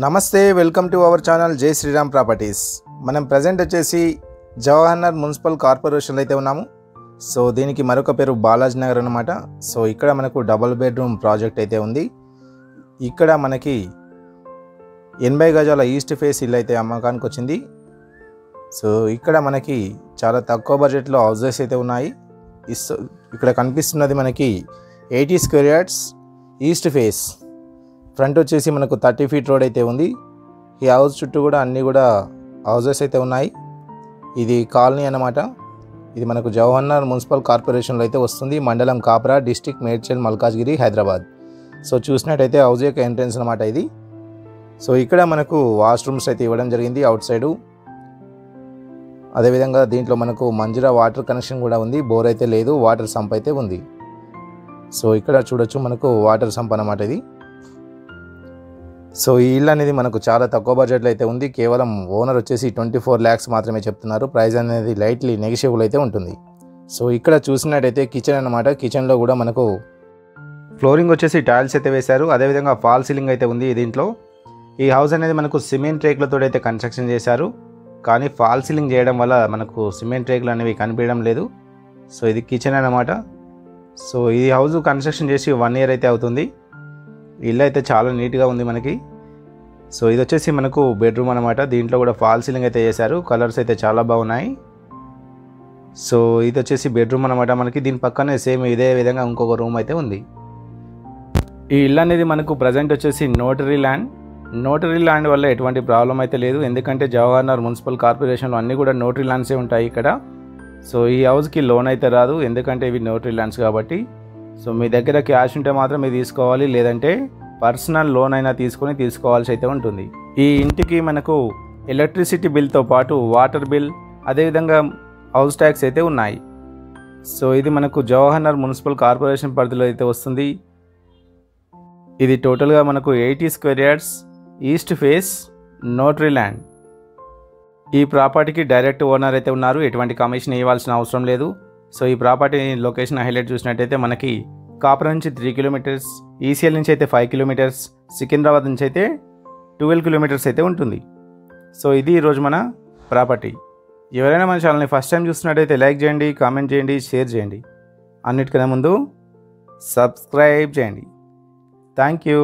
నమస్తే, welcome to our channel జై Sriram properties. మనం ప్రజెంట్ వచ్చేసి జవహర్ మున్సిపల్ కార్పొరేషన్లో అయితే ఉన్నాము. సో దీనికి మరొక పేరు బాలాజీ నగర్ అన్నమాట. సో ఇక్కడ మనకు డబుల్ బెడ్రూమ్ ప్రాజెక్ట్ అయితే ఉంది. ఇక్కడ మనకి 80 గజాల ఈస్ట్ ఫేస్ ఇల్లు అయితే అమ్మకానికి వచ్చింది. సో ఇక్కడ మనకి చాలా తక్కువ బడ్జెట్లో హౌసెస్ అయితే ఉన్నాయి. ఇక్కడ కనిపిస్తున్నది మనకి 80 square yards east face. Front వచ్చేసి మనకు 30 ఫీట్ రోడ్ అయితే ఉంది. ఈ హౌస్ చుట్టూ కూడా అన్నీ కూడా హౌసెస్ అయితే ఉన్నాయి. ఇది కాలనీ అన్నమాట. ఇది మనకు జవహర్ మున్సిపల్ కార్పొరేషన్లో అయితే వస్తుంది. మండలం కాప్రా, డిస్టిక్ మేడ్చల్, మల్కాజ్గిరి, హైదరాబాద్. సో చూసినట్టయితే హౌస్ యొక్క ఎంట్రెన్స్ అన్నమాట ఇది. సో ఇక్కడ మనకు వాష్రూమ్స్ అయితే ఇవ్వడం జరిగింది అవుట్ సైడు. అదేవిధంగా దీంట్లో మనకు మంజీరా వాటర్ కనెక్షన్ కూడా ఉంది. బోర్ అయితే లేదు, వాటర్ సంప్ అయితే ఉంది. సో ఇక్కడ చూడొచ్చు మనకు వాటర్ సంప్ అన్నమాట ఇది. సో ఈ ఇల్లు అనేది మనకు చాలా తక్కువ బడ్జెట్లో అయితే ఉంది. కేవలం ఓనర్ వచ్చేసి 24 lakhs మాత్రమే చెప్తున్నారు. ప్రైస్ అనేది లైట్లీ నెగిషియబుల్ అయితే ఉంటుంది. సో ఇక్కడ చూసినట్టయితే కిచెన్ అన్నమాట. కిచెన్లో కూడా మనకు ఫ్లోరింగ్ వచ్చేసి టైల్స్ అయితే వేశారు. అదేవిధంగా ఫాల్ సీలింగ్ అయితే ఉంది దీంట్లో. ఈ హౌస్ అనేది మనకు సిమెంట్ రేకులతో అయితే కన్స్ట్రక్షన్ చేశారు. కానీ ఫాల్ సీలింగ్ చేయడం వల్ల మనకు సిమెంట్ రేకులు అనేవి కనిపించడం లేదు. సో ఇది కిచెన్ అన్నమాట. సో ఈ హౌస్ కన్స్ట్రక్షన్ చేసి 1 year అయితే అవుతుంది. ఇల్లు అయితే చాలా నీట్గా ఉంది మనకి. సో ఇది వచ్చేసి మనకు బెడ్రూమ్ అనమాట. దీంట్లో కూడా ఫాల్ సీలింగ్ అయితే చేశారు. కలర్స్ అయితే చాలా బాగున్నాయి. సో ఇది వచ్చేసి బెడ్రూమ్ అనమాట మనకి. దీని పక్కనే సేమ్ ఇదే విధంగా ఇంకొక రూమ్ అయితే ఉంది. ఈ ఇల్లు అనేది మనకు ప్రజెంట్ వచ్చేసి నోటరీ ల్యాండ్ వల్ల ఎటువంటి ప్రాబ్లం అయితే లేదు. ఎందుకంటే జవహర్ మున్సిపల్ కార్పొరేషన్లో అన్నీ కూడా నోటరీ ల్యాండ్సే ఉంటాయి ఇక్కడ. సో ఈ హౌస్కి లోన్ అయితే రాదు, ఎందుకంటే ఇవి నోటరీ ల్యాండ్స్ కాబట్టి. సో మీ దగ్గర క్యాష్ ఉంటే మాత్రం మీరు తీసుకోవాలి, లేదంటే పర్సనల్ లోన్ అయినా తీసుకోవాల్సి అయితే ఉంటుంది. ఈ ఇంటికి మనకు ఎలక్ట్రిసిటీ బిల్తో పాటు వాటర్ బిల్, అదేవిధంగా హౌస్ ట్యాక్స్ అయితే ఉన్నాయి. సో ఇది మనకు జవహర్ మున్సిపల్ కార్పొరేషన్ పరిధిలో అయితే వస్తుంది. ఇది టోటల్గా మనకు 80 square yards east face notary land. ఈ ప్రాపర్టీకి డైరెక్ట్ ఓనర్ అయితే ఉన్నారు. ఎటువంటి కమిషన్ ఇవ్వాల్సిన అవసరం లేదు. సో ఈ ప్రాపర్టీ లొకేషన్ హైలైట్ చూసినట్టయితే మనకి కాప్రా నుంచి 3 kilometers, ఈసీఎల్ నుంచి అయితే 5 kilometers, సికింద్రాబాద్ నుంచి అయితే 12 kilometers అయితే ఉంటుంది. సో ఇది ఈరోజు మన ప్రాపర్టీ. ఎవరైనా మన ఛానల్ని ఫస్ట్ టైం చూస్తున్నట్టయితే లైక్ చేయండి, కామెంట్ చేయండి, షేర్ చేయండి. అన్నిటికన్నా ముందు సబ్స్క్రైబ్ చేయండి. Thank you.